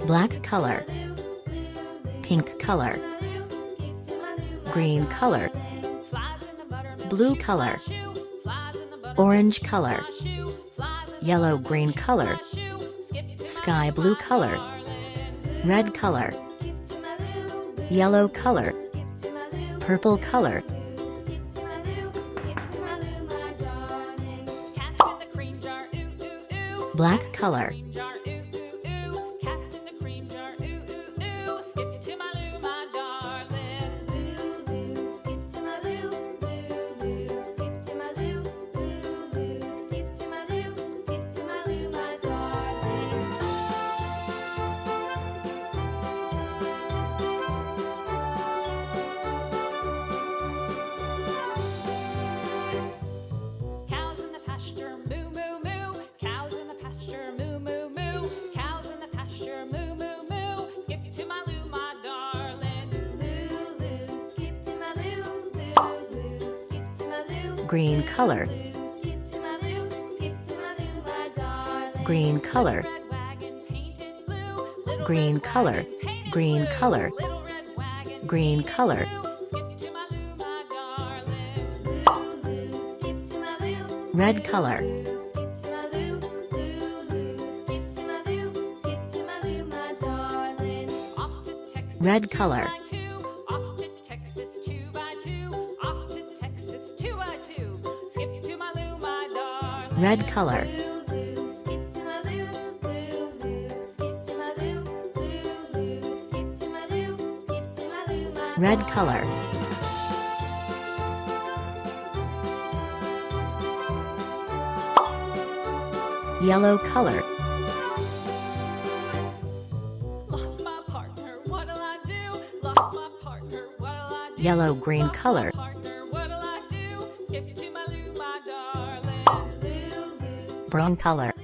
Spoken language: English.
black color, pink color, green color, blue color, orange color, yellow-green color, sky blue color, red color, yellow color, purple color, black color, green color, green color, green color, green color, green color, red color, red color, red color, red color, yellow color, yellow-green color, brown color.